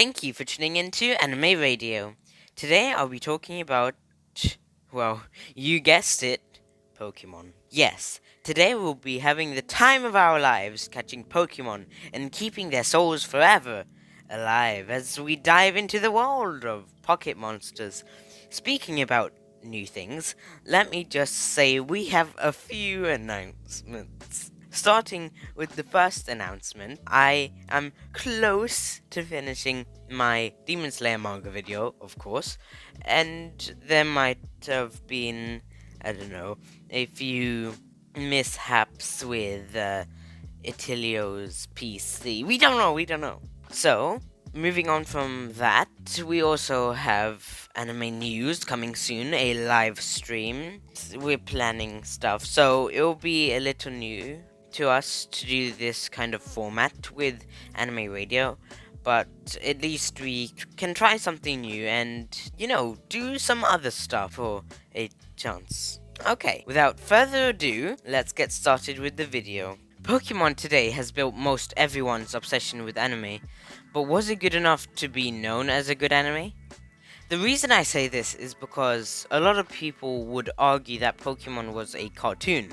Thank you for tuning into Anime Radio. Today I'll be talking about, well, you guessed it, Pokemon. Yes, today we'll be having the time of our lives catching Pokemon and keeping their souls forever alive as we dive into the world of Pocket Monsters. Speaking about new things, let me just say we have a few announcements. Starting with the first announcement, I am close to finishing my Demon Slayer manga video, of course, and there might have been, I don't know, a few mishaps with Itilio's PC. We don't know. So, moving on from that, we also have anime news coming soon, a live stream. We're planning stuff, so it'll be a little new to us to do this kind of format with anime radio, but at least we can try something new and, do some other stuff for a chance. Okay, without further ado, let's get started with the video. Pokemon today has built most everyone's obsession with anime, but was it good enough to be known as a good anime? The reason I say this is because a lot of people would argue that Pokemon was a cartoon,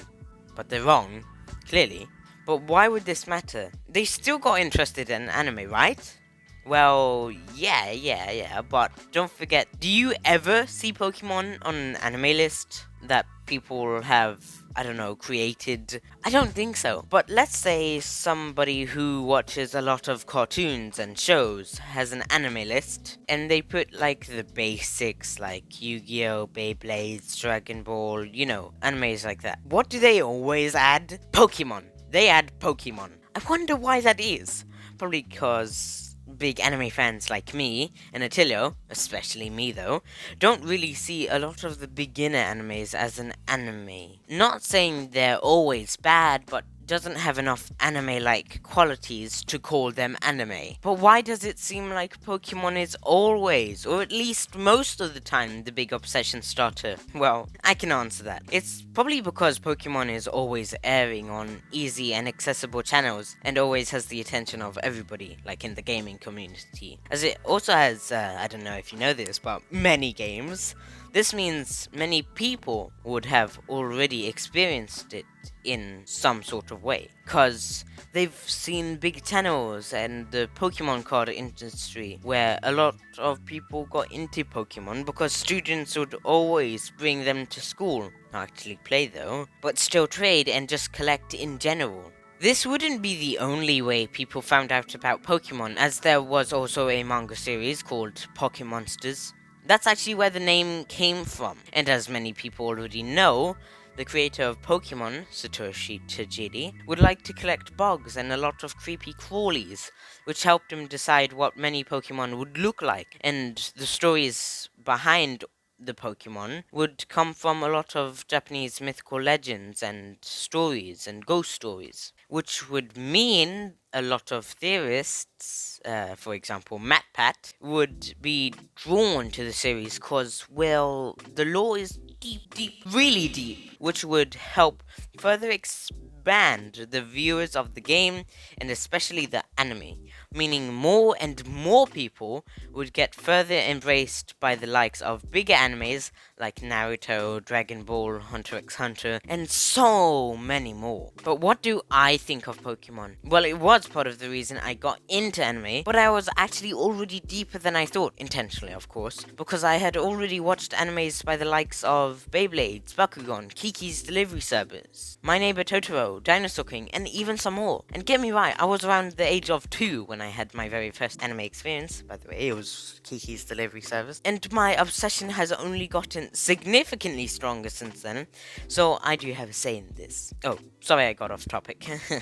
but they're wrong, clearly. But why would this matter? They still got interested in anime, right? Well, yeah, but don't forget, do you ever see Pokemon on an anime list that people have, I don't know, created? I don't think so. But let's say somebody who watches a lot of cartoons and shows has an anime list, and they put like the basics like Yu-Gi-Oh, Beyblades, Dragon Ball, animes like that. What do they always add? Pokemon. They add Pokemon. I wonder why that is. Probably because big anime fans like me and Attilio, especially me though, don't really see a lot of the beginner animes as an anime. Not saying they're always bad, but doesn't have enough anime-like qualities to call them anime. But why does it seem like Pokemon is always, or at least most of the time, the big obsession starter? Well, I can answer that. It's probably because Pokemon is always airing on easy and accessible channels, and always has the attention of everybody, like in the gaming community. As it also has, I don't know if you know this, but many games. This means many people would have already experienced it in some sort of way, because they've seen big channels and the Pokemon card industry where a lot of people got into Pokemon because students would always bring them to school, not actually play though, but still trade and just collect in general. This wouldn't be the only way people found out about Pokemon, as there was also a manga series called Pocket Monsters. That's actually where the name came from, and as many people already know, the creator of Pokemon, Satoshi Tajiri, would like to collect bugs and a lot of creepy crawlies, which helped him decide what many Pokemon would look like, and the stories behind the Pokemon would come from a lot of Japanese mythical legends and stories and ghost stories, which would mean a lot of theorists, for example MatPat, would be drawn to the series because, well, the lore is deep, really deep, which would help further expand the viewers of the game and especially the anime, meaning more and more people would get further embraced by the likes of bigger animes like Naruto, Dragon Ball, Hunter x Hunter, and so many more. But what do I think of Pokemon? Well, it was part of the reason I got into anime, but I was actually already deeper than I thought, intentionally of course, because I had already watched animes by the likes of Beyblades, Bakugan, Kiki's Delivery Service, My Neighbor Totoro, Dinosaur King, and even some more. And get me right, I was around the age of 2 when I had my very first anime experience. By the way, it was Kiki's Delivery Service. And my obsession has only gotten significantly stronger since then, so I do have a say in this. Oh, sorry I got off topic.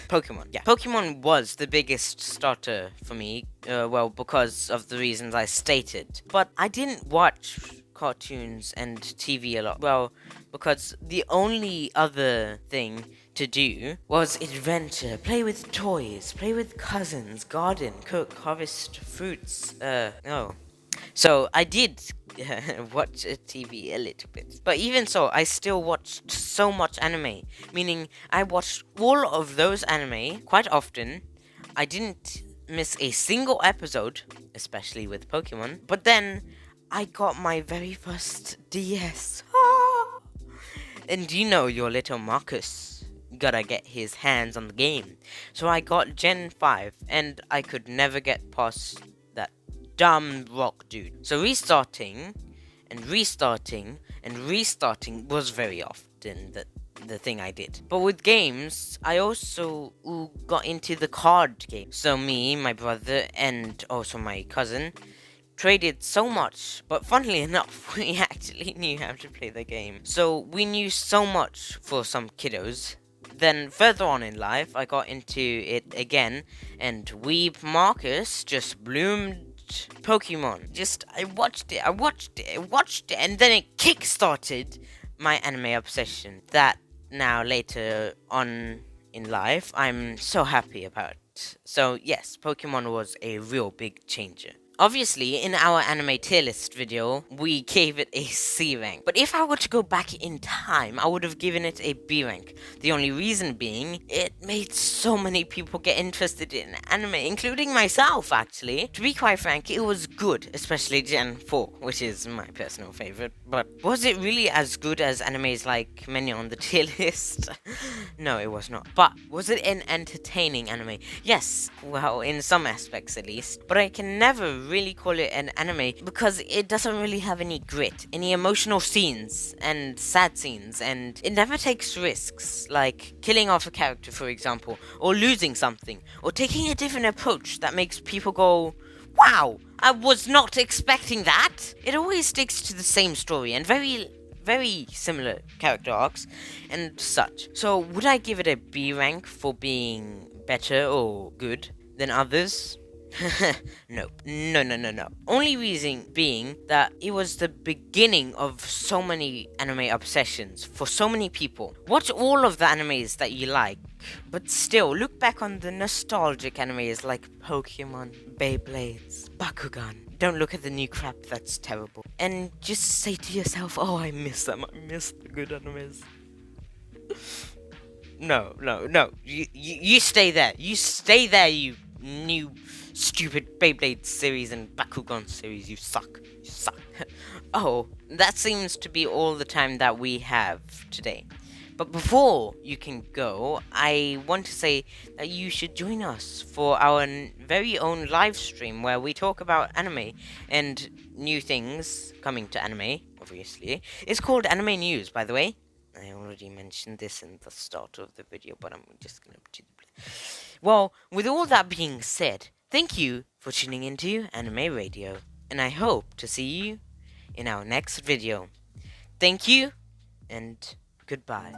Pokemon. Yeah, Pokemon was the biggest starter for me, because of the reasons I stated. But I didn't watch cartoons and TV a lot. Well, because the only other thing to do was adventure, play with toys, play with cousins, garden, cook, harvest fruits. No. So I did watch TV a little bit. But even so, I still watched so much anime. Meaning, I watched all of those anime quite often. I didn't miss a single episode, especially with Pokemon. But then I got my very first DS. And you know, your little Marcus gotta get his hands on the game. So I got Gen 5, and I could never get past that dumb rock dude. So restarting and restarting and restarting was very often the thing I did. But with games, I also got into the card game. So me, my brother, and also my cousin traded so much, but funnily enough, we actually knew how to play the game. So we knew so much for some kiddos. Then further on in life, I got into it again, and Weeb Marcus just bloomed Pokemon. I watched it, and then it kick-started my anime obsession. That now later on in life, I'm so happy about. So yes, Pokemon was a real big changer. Obviously, in our anime tier list video, we gave it a C rank. But if I were to go back in time, I would have given it a B rank. The only reason being, it made so many people get interested in anime, including myself, actually. To be quite frank, it was good, especially Gen 4, which is my personal favorite. But was it really as good as animes like many on the tier list? No, it was not. But was it an entertaining anime? Yes, well, in some aspects at least. But I can never really call it an anime because it doesn't really have any grit, any emotional scenes and sad scenes, and it never takes risks, like killing off a character, for example, or losing something, or taking a different approach that makes people go, wow, I was not expecting that. It always sticks to the same story and very similar character arcs and such. So would I give it a B rank for being better or good than others? No. Only reason being that it was the beginning of so many anime obsessions for so many people. Watch all of the animes that you like, but still look back on the nostalgic animes like Pokemon, Beyblades, Bakugan. Don't look at the new crap that's terrible. And just say to yourself, oh, I miss them. I miss the good animes. No. You stay there. You stay there, you new stupid Beyblade series and Bakugan series. You suck. Oh, that seems to be all the time that we have today. But before you can go, I want to say that you should join us for our very own live stream where we talk about anime and new things coming to anime, obviously. It's called Anime News, by the way. I already mentioned this in the start of the video, but I'm just gonna do the... Well, with all that being said, thank you for tuning into Anime Radio, and I hope to see you in our next video. Thank you, and goodbye.